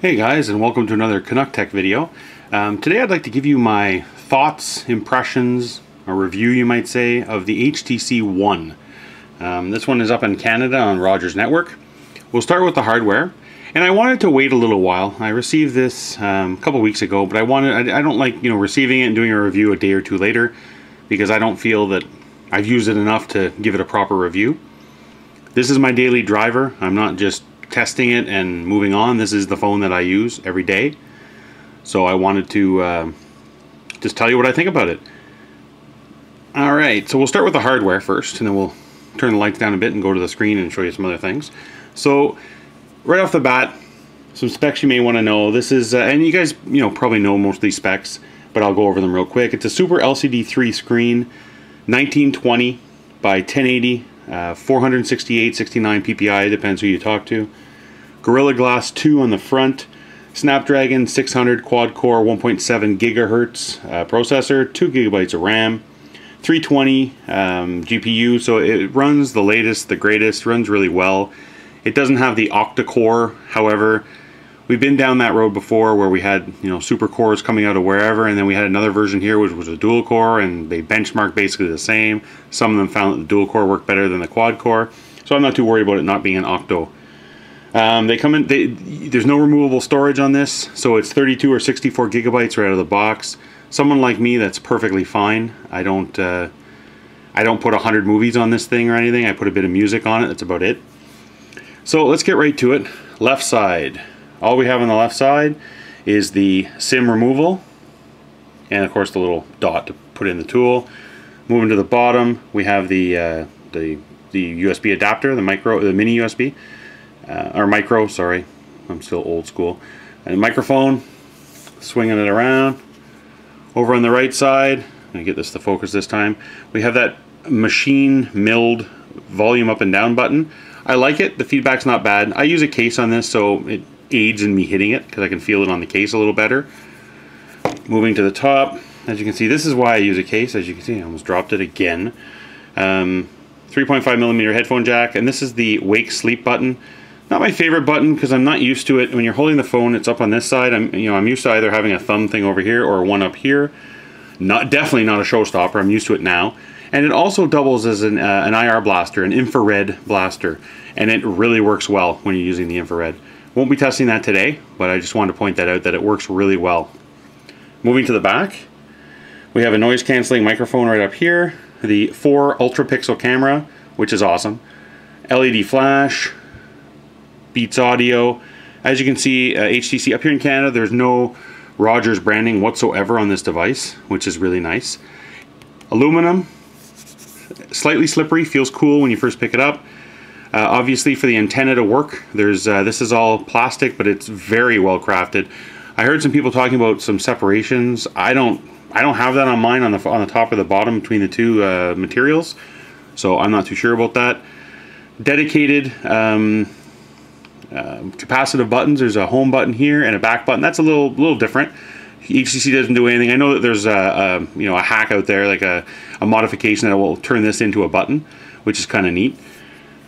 Hey guys, and welcome to another CanuckTeck video. Today I'd like to give you my thoughts, impressions, a review you might say, of the HTC One. This one is up in Canada on Rogers Network. We'll start with the hardware, and I wanted to wait a little while. I received this a couple weeks ago, but I don't like receiving it and doing a review a day or two later, because I don't feel that I've used it enough to give it a proper review. This is my daily driver. I'm not just testing it and moving on. This is the phone that I use every day, so I wanted to just tell you what I think about it. Alright, so we'll start with the hardware first, and then we'll turn the lights down a bit and go to the screen and show you some other things. So right off the bat, some specs you may want to know. This is and you guys probably know most of these specs, but I'll go over them real quick. It's a Super LCD 3 screen, 1920 by 1080, 468-69 ppi, depends who you talk to. Gorilla Glass 2 on the front, Snapdragon 600 quad-core 1.7 gigahertz processor, 2 gigabytes of RAM, 320 GPU, so it runs the latest, the greatest, runs really well. It doesn't have the octa-core, however, we've been down that road before where we had super cores coming out of wherever, and then we had another version here which was a dual core, and they benchmarked basically the same. Some of them found that the dual core worked better than the quad core, so I'm not too worried about it not being an octo. They come in. There's no removable storage on this, so it's 32 or 64 gigabytes right out of the box. Someone like me, that's perfectly fine. I don't put 100 movies on this thing or anything. I put a bit of music on it. That's about it. So let's get right to it. Left side. All we have on the left side is the SIM removal, and of course the little dot to put in the tool. Moving to the bottom, we have the USB adapter, the mini USB. Or micro, sorry, I'm still old school. And a microphone, swinging it around. Over on the right side, I'm going to get this to focus this time, we have that machine milled volume up and down button. I like it, the feedback's not bad. I use a case on this, so it aids in me hitting it, because I can feel it on the case a little better. Moving to the top, as you can see, this is why I use a case. As you can see, I almost dropped it again. 3.5mm headphone jack, and this is the wake sleep button. Not my favorite button because I'm not used to it. When you're holding the phone, it's up on this side. I'm used to either having a thumb thing over here or one up here. Definitely not a showstopper. I'm used to it now. And it also doubles as an IR blaster, an infrared blaster, and it really works well when you're using the infrared. Won't be testing that today, but I just wanted to point that out, that it works really well. Moving to the back, we have a noise canceling microphone right up here, the 4 ultra pixel camera, which is awesome, LED flash, Beats audio. As you can see, HTC up here in Canada, there's no Rogers branding whatsoever on this device, which is really nice. Aluminum, slightly slippery, feels cool when you first pick it up. Obviously, for the antenna to work, there's this is all plastic, but it's very well crafted. I heard some people talking about some separations. I don't have that on mine on the top or the bottom between the two materials, so I'm not too sure about that. Dedicated capacitive buttons. There's a home button here and a back button. That's a little different. HTC doesn't do anything. I know that there's a hack out there, like a modification that will turn this into a button, which is kind of neat.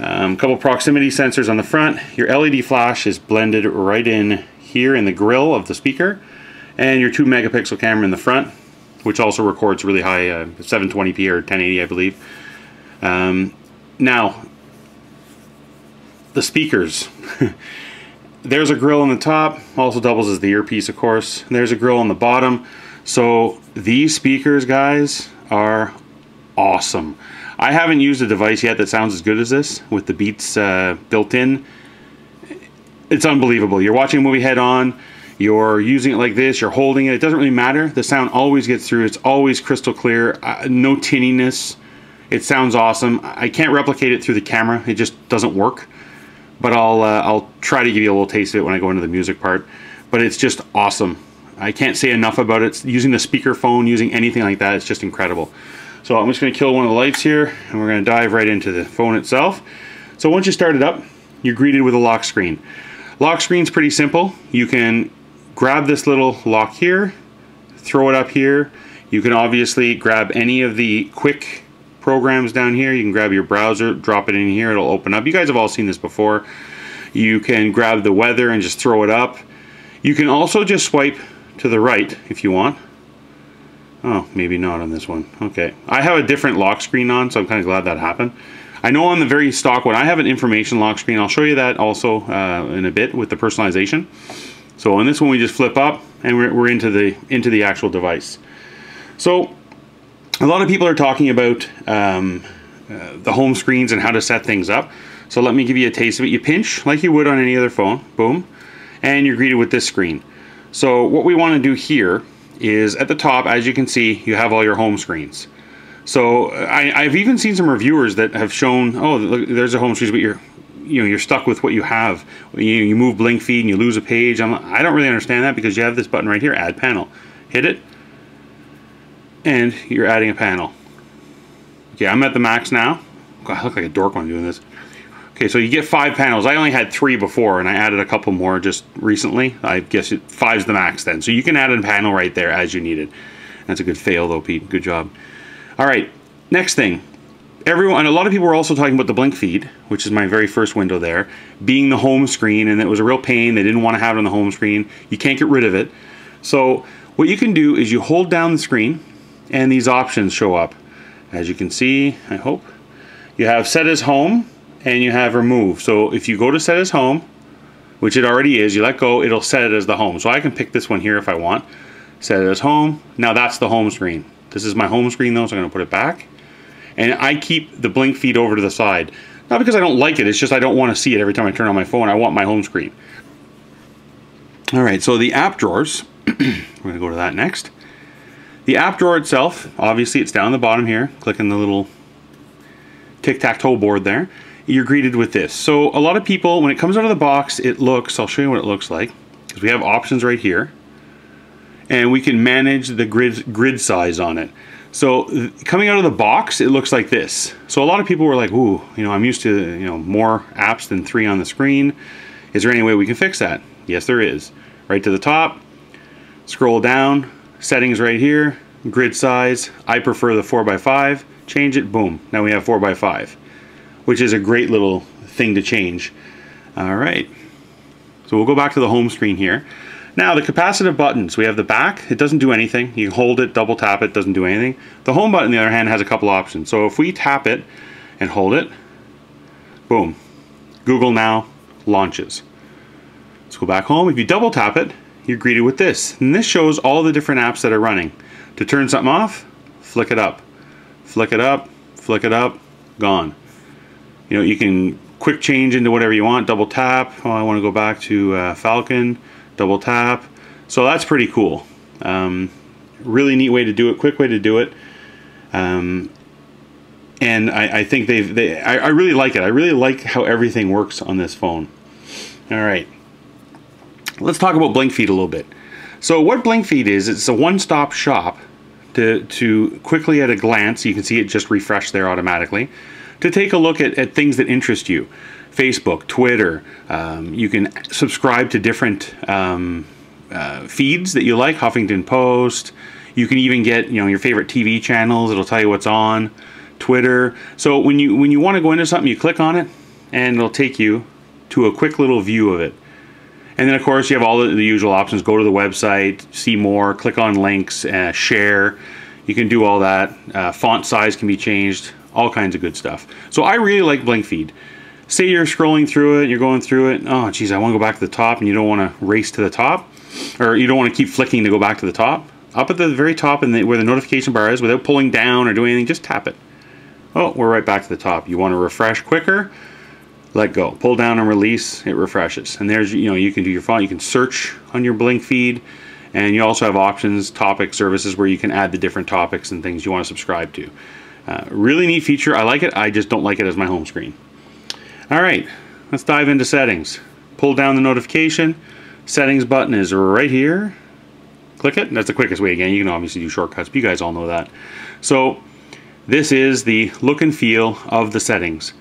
A couple proximity sensors on the front. Your LED flash is blended right in here in the grill of the speaker, and your 2 megapixel camera in the front, which also records really high 720p or 1080, I believe. Now, the speakers. There's a grill on the top, also doubles as the earpiece, of course. There's a grill on the bottom. So these speakers, guys, are awesome. I haven't used a device yet that sounds as good as this with the Beats built in. It's unbelievable. You're watching a movie head on, you're using it like this, you're holding it, it doesn't really matter. The sound always gets through. It's always crystal clear, no tinniness. It sounds awesome. I can't replicate it through the camera. It just doesn't work. But I'll try to give you a little taste of it when I go into the music part. But it's just awesome. I can't say enough about it. Using the speakerphone, using anything like that, it's just incredible. So I'm just going to kill one of the lights here, and we're going to dive right into the phone itself. So once you start it up, you're greeted with a lock screen. Lock screen's pretty simple. You can grab this little lock here, throw it up here. You can obviously grab any of the quick programs down here. You can grab your browser, drop it in here, it'll open up. You guys have all seen this before. You can grab the weather and just throw it up. You can also just swipe to the right if you want. Oh, maybe not on this one. Okay. I have a different lock screen on, so I'm kind of glad that happened. I know on the very stock one, I have an information lock screen. I'll show you that also in a bit with the personalization. So on this one, we just flip up and we're into the actual device. So a lot of people are talking about the home screens and how to set things up. So let me give you a taste of it. You pinch like you would on any other phone, boom, and you're greeted with this screen. So what we want to do here is at the top, as you can see, you have all your home screens. So I've even seen some reviewers that have shown, oh, look, there's a home screen, but you're stuck with what you have. You move blink feed and you lose a page. I don't really understand that, because you have this button right here, add panel. Hit it, and you're adding a panel. Okay, I'm at the max now. God, I look like a dork when I'm doing this. Okay, so you get 5 panels. I only had 3 before, and I added a couple more just recently. I guess 5's the max then. So you can add a panel right there as you need it. That's a good fail though, Pete. Good job. All right, next thing. Everyone, a lot of people were also talking about the blink feed, which is my very first window there, being the home screen, and it was a real pain. They didn't want to have it on the home screen. You can't get rid of it. So what you can do is you hold down the screen, and these options show up. As you can see, I hope, you have set as home, and you have remove. So if you go to set as home, which it already is, you let go, it'll set it as the home. So I can pick this one here if I want. Set it as home. Now that's the home screen. This is my home screen though, so I'm going to put it back. And I keep the blink feed over to the side. Not because I don't like it, it's just I don't want to see it every time I turn on my phone. I want my home screen. Alright, so the app drawers, we're going to go to that next. The app drawer itself, obviously it's down the bottom here. Click on the little tic-tac-toe board there. You're greeted with this. So a lot of people, when it comes out of the box, it looks, I'll show you what it looks like, because we have options right here. And we can manage the grid size on it. So coming out of the box, it looks like this. So a lot of people were like, ooh, I'm used to, more apps than 3 on the screen. Is there any way we can fix that? Yes, there is. Right to the top, scroll down, settings right here, grid size. I prefer the 4x5. Change it, boom. Now we have 4x5, which is a great little thing to change. All right. So we'll go back to the home screen here. Now the capacitive buttons, we have the back, it doesn't do anything. You can hold it, double tap it, doesn't do anything. The home button, on the other hand, has a couple options. So if we tap it and hold it, boom, Google Now launches. Let's go back home. If you double tap it, you're greeted with this. And this shows all the different apps that are running. To turn something off, flick it up. Flick it up, flick it up, gone. You can quick change into whatever you want, double tap. Oh, I want to go back to Falcon. Double tap. So that's pretty cool. Really neat way to do it, quick way to do it. And I think I really like it. I really like how everything works on this phone. All right. Let's talk about blink feed a little bit. So what blink feed is, it's a one-stop shop to quickly at a glance, you can see it just refresh there automatically, to take a look at things that interest you. Facebook, Twitter, you can subscribe to different feeds that you like, Huffington Post. You can even get your favorite TV channels. It'll tell you what's on Twitter. So when you want to go into something, you click on it, and it'll take you to a quick little view of it. And then of course you have all the usual options. Go to the website, see more, click on links, share. You can do all that. Font size can be changed. All kinds of good stuff. So I really like blink feed. Say you're scrolling through it, you're going through it, oh geez, I want to go back to the top, and you don't want to race to the top, or you don't want to keep flicking to go back to the top. Up at the very top, where the notification bar is, without pulling down or doing anything, just tap it. Oh, we're right back to the top. You want to refresh quicker, let go. Pull down and release, it refreshes. And there's, you can do your font, you can search on your blink feed, and you also have options, topic services, where you can add the different topics and things you want to subscribe to. Really neat feature. I like it. I just don't like it as my home screen. Alright, let's dive into settings. Pull down the notification. Settings button is right here. Click it. That's the quickest way again. You can obviously do shortcuts, but you guys all know that. So this is the look and feel of the settings.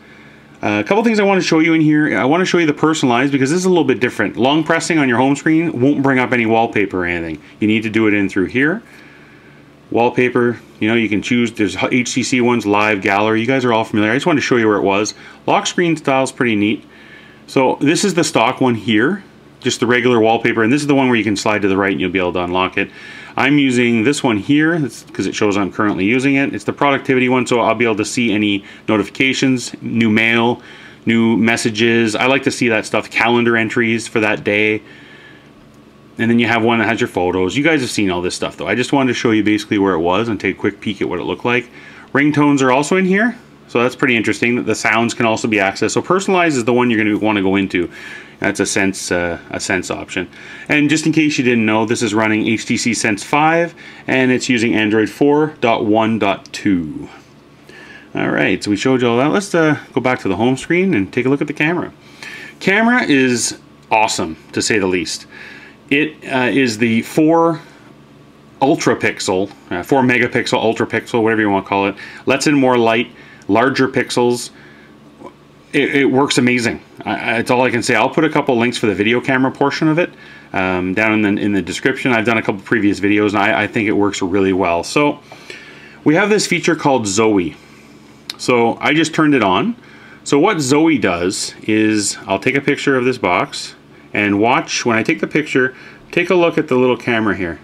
A couple things I want to show you in here. I want to show you the personalized, because this is a little bit different. Long pressing on your home screen won't bring up any wallpaper or anything. You need to do it in through here. Wallpaper, you can choose. There's HTC One's live gallery. You guys are all familiar. I just wanted to show you where it was. Lock screen style is pretty neat. So this is the stock one here. just the regular wallpaper, and this is the one where you can slide to the right and you'll be able to unlock it. I'm using this one here because it shows I'm currently using it. It's the productivity one, so I'll be able to see any notifications, new mail, new messages. I like to see that stuff, calendar entries for that day. And then you have one that has your photos. You guys have seen all this stuff though. I just wanted to show you basically where it was and take a quick peek at what it looked like. Ringtones are also in here, so that's pretty interesting. The sounds can also be accessed. So personalize is the one you're going to want to go into. That's a sense option. And just in case you didn't know, this is running HTC Sense 5 and it's using Android 4.1.2. Alright, so we showed you all that. Let's go back to the home screen and take a look at the camera. Camera is awesome, to say the least. It is the 4 megapixel, ultra pixel, whatever you want to call it. Lets in more light, larger pixels. It works amazing. It's all I can say. I'll put a couple links for the video camera portion of it down in the description. I've done a couple previous videos and I think it works really well. So we have this feature called Zoe. So I just turned it on. So what Zoe does is I'll take a picture of this box and watch when I take the picture, take a look at the little camera here.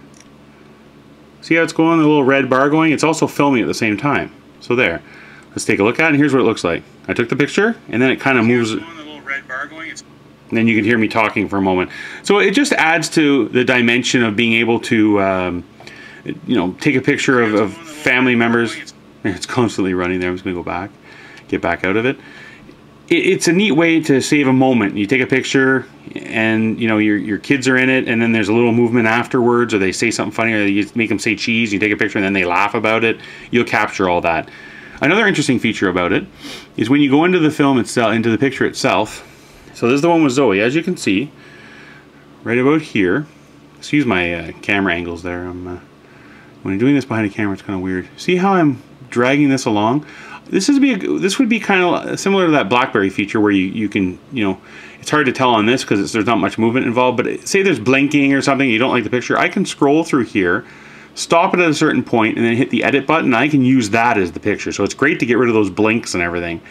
See how it's going, the little red bar going? It's also filming at the same time. So there. Let's take a look at it, and here's what it looks like. I took the picture, and then it kind of moves. And then you can hear me talking for a moment. So it just adds to the dimension of being able to, you know, take a picture of family members. It's constantly running there. I'm just going to go back, get back out of it. It's a neat way to save a moment. You take a picture, and you know your kids are in it, and then there's a little movement afterwards, or they say something funny, or you make them say cheese. You take a picture, and then they laugh about it. You'll capture all that. Another interesting feature about it is when you go into the film itself, into the picture itself. So this is the one with Zoe, as you can see, right about here. Excuse my camera angles there. When I'm doing this behind a camera, it's kind of weird. See how I'm dragging this along? This would be kind of similar to that BlackBerry feature where you can, you know, it's hard to tell on this because there's not much movement involved. But say there's blinking or something, you don't like the picture, I can scroll through here, stop it at a certain point, and then hit the edit button. I can use that as the picture. So it's great to get rid of those blinks and everything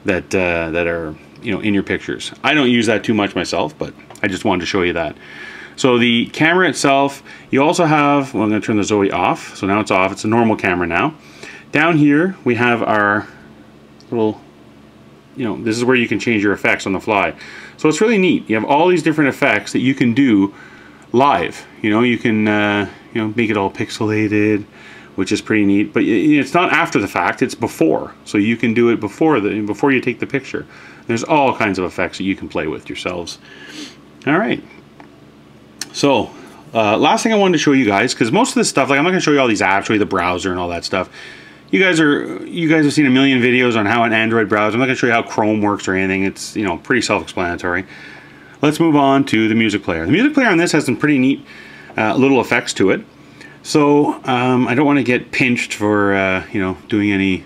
that are, you know, in your pictures. I don't use that too much myself, but I just wanted to show you that. So the camera itself, you also have, well, I'm going to turn the Zoe off. So now it's off. It's a normal camera now. Down here we have our little, you know, this is where you can change your effects on the fly. So it's really neat. You have all these different effects that you can do live. You know, you can you know, make it all pixelated, which is pretty neat. But it's not after the fact; it's before. So you can do it before you take the picture. There's all kinds of effects that you can play with yourselves. All right. So last thing I wanted to show you guys, because most of this stuff, like I'm not going to show you all these apps, show you the browser and all that stuff. You guys have seen a million videos on how an Android browser. I'm not going to show you how Chrome works or anything. It's, you know, pretty self-explanatory. Let's move on to the music player. The music player on this has some pretty neat little effects to it. So I don't want to get pinched for you know, doing any,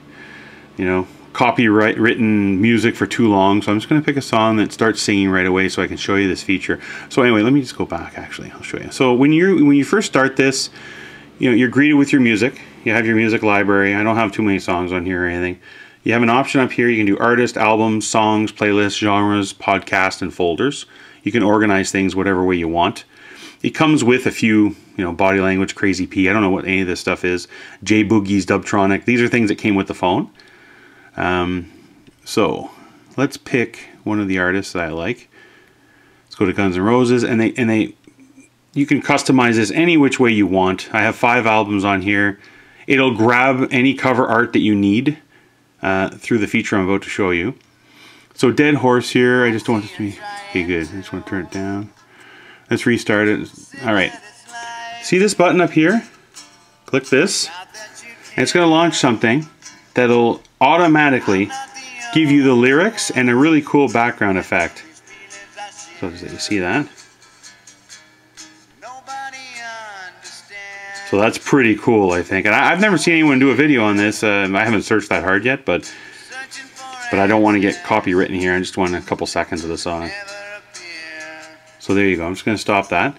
you know, copyright written music for too long. So I'm just going to pick a song that starts singing right away so I can show you this feature. So anyway, let me just go back. Actually, I'll show you. So when you first start this, you know, you're greeted with your music. You have your music library. I don't have too many songs on here or anything. You have an option up here. You can do artist, albums, songs, playlists, genres, podcasts, and folders. You can organize things whatever way you want. It comes with a few, you know, Body Language, Crazy P. I don't know what any of this stuff is. J Boogie's Dubtronic. These are things that came with the phone. So let's pick one of the artists that I like. Let's go to Guns N' Roses, and you can customize this any which way you want. I have 5 albums on here. It'll grab any cover art that you need through the feature I'm about to show you. So Dead Horse here, I just want this to be, okay, good. I just want to turn it down. Let's restart it. All right. See this button up here? Click this, and it's going to launch something that'll automatically give you the lyrics and a really cool background effect. So you see that? So that's pretty cool, I think. And I've never seen anyone do a video on this. I haven't searched that hard yet, but I don't want to get copywritten here. I just want a couple seconds of the song. So there you go. I'm just going to stop that.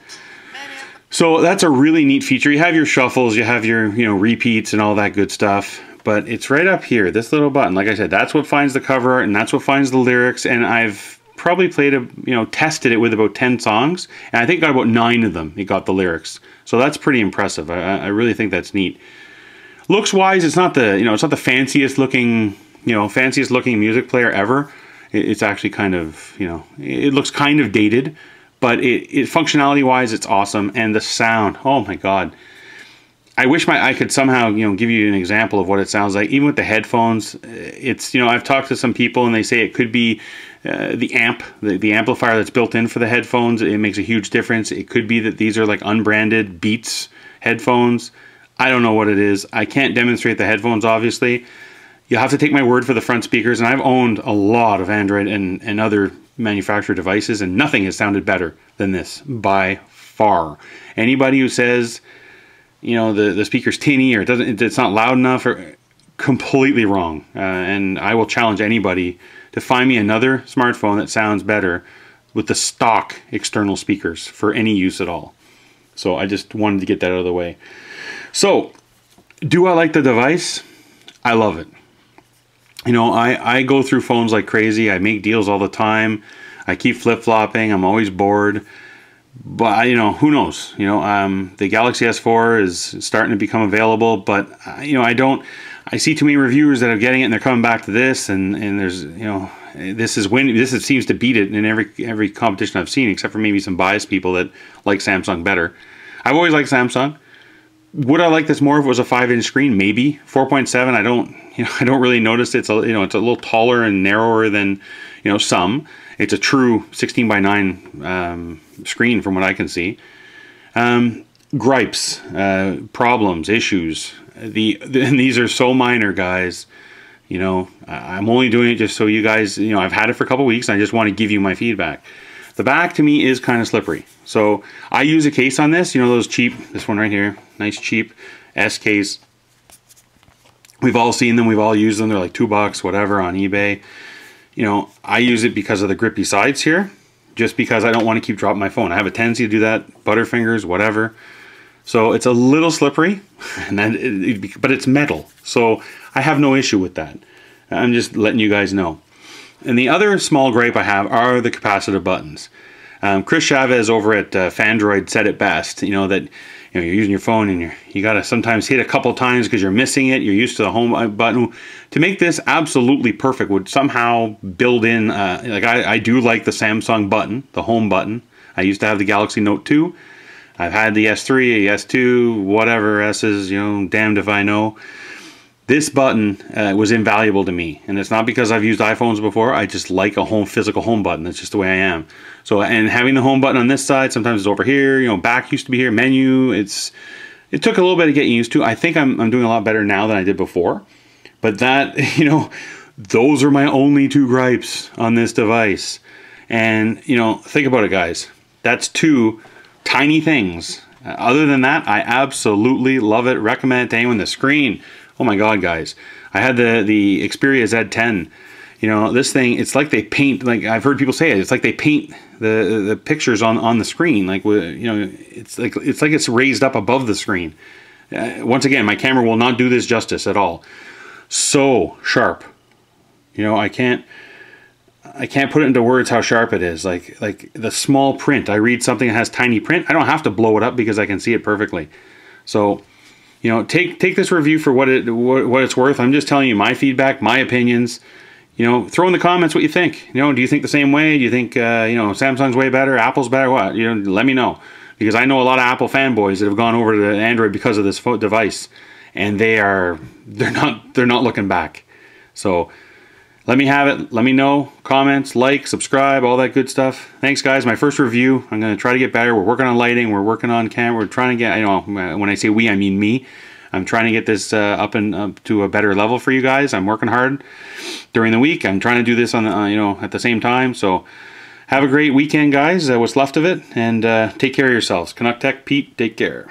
So that's a really neat feature. You have your shuffles, you have your, you know, repeats and all that good stuff. But it's right up here, this little button. Like I said, that's what finds the cover art and that's what finds the lyrics. And I've probably played tested it with about 10 songs, and I think got about 9 of them. It got the lyrics, so that's pretty impressive. I really think that's neat. Looks wise, it's not the it's not the fanciest looking music player ever. It's actually kind of it looks kind of dated, but it functionality wise, it's awesome, and the sound. Oh my god. I wish I could somehow, give you an example of what it sounds like. Even with the headphones, it's, I've talked to some people and they say it could be the amplifier that's built in for the headphones. It makes a huge difference. It could be that these are like unbranded Beats headphones. I don't know what it is. I can't demonstrate the headphones, obviously. You'll have to take my word for the front speakers. And I've owned a lot of Android and other manufacturer devices, and nothing has sounded better than this by far. Anybody who says the speaker's tinny or it's not loud enough, or completely wrong. And I will challenge anybody to find me another smartphone that sounds better with the stock external speakers for any use at all. So I just wanted to get that out of the way. So, do I like the device? I love it. I go through phones like crazy. I make deals all the time. I keep flip-flopping. I'm always bored. But, who knows? The Galaxy S4 is starting to become available, but, I see too many reviewers that are getting it and they're coming back to this, and there's, this seems to beat it in every competition I've seen, except for maybe some biased people that like Samsung better. I've always liked Samsung. Would I like this more if it was a 5-inch screen? Maybe. 4.7, I don't really notice it's a, it's a little taller and narrower than, some. It's a true 16:9 screen from what I can see. Gripes, problems, issues. And these are so minor, guys. I'm only doing it just so you guys, I've had it for a couple weeks and I just want to give you my feedback. The back to me is kind of slippery. So I use a case on this, those cheap, this one right here, nice cheap S case. We've all seen them, we've all used them. They're like $2, whatever, on eBay. I use it because of the grippy sides here, just because I don't want to keep dropping my phone. I have a tendency to do that, butterfingers, whatever. So it's a little slippery, but it's metal. So I have no issue with that. I'm just letting you guys know. And the other small gripe I have are the capacitive buttons. Chris Chavez over at Fandroid said it best, that you're using your phone and you got to sometimes hit a couple times because you're missing it. You're used to the home button. To make this absolutely perfect would somehow build in, I do like the Samsung button, the home button. I used to have the Galaxy Note 2. I've had the S3, S2, whatever S's, damned if I know. This button was invaluable to me, and it's not because I've used iPhones before. I just like a physical home button. That's just the way I am. So, and having the home button on this side, sometimes it's over here. Back used to be here. Menu. It took a little bit of getting used to. I think I'm doing a lot better now than I did before. But that, those are my only 2 gripes on this device. And think about it, guys. That's 2 tiny things. Other than that, I absolutely love it. Recommend it to anyone. The screen. Oh my god, guys. I had the Xperia Z10. This thing, it's like they paint, like I've heard people say it, it's like they paint the pictures on the screen. Like, it's like it's raised up above the screen. Once again, my camera will not do this justice at all. So sharp. I can't put it into words how sharp it is. Like the small print. I read something that has tiny print. I don't have to blow it up because I can see it perfectly. So, take this review for what it's worth. I'm just telling you my feedback, my opinions. Throw in the comments what you think. Do you think the same way? Do you think Samsung's way better, Apple's better? What? Let me know, because I know a lot of Apple fanboys that have gone over to Android because of this device, and they're not looking back. So let me have it. Let me know. Comments, like, subscribe, all that good stuff. Thanks, guys. My first review. I'm going to try to get better. We're working on lighting. We're working on camera. We're trying to get, when I say we, I mean me. I'm trying to get this up to a better level for you guys. I'm working hard during the week. I'm trying to do this on at the same time. So have a great weekend, guys. What's left of it, and take care of yourselves. CanuckTeck, Pete. Take care.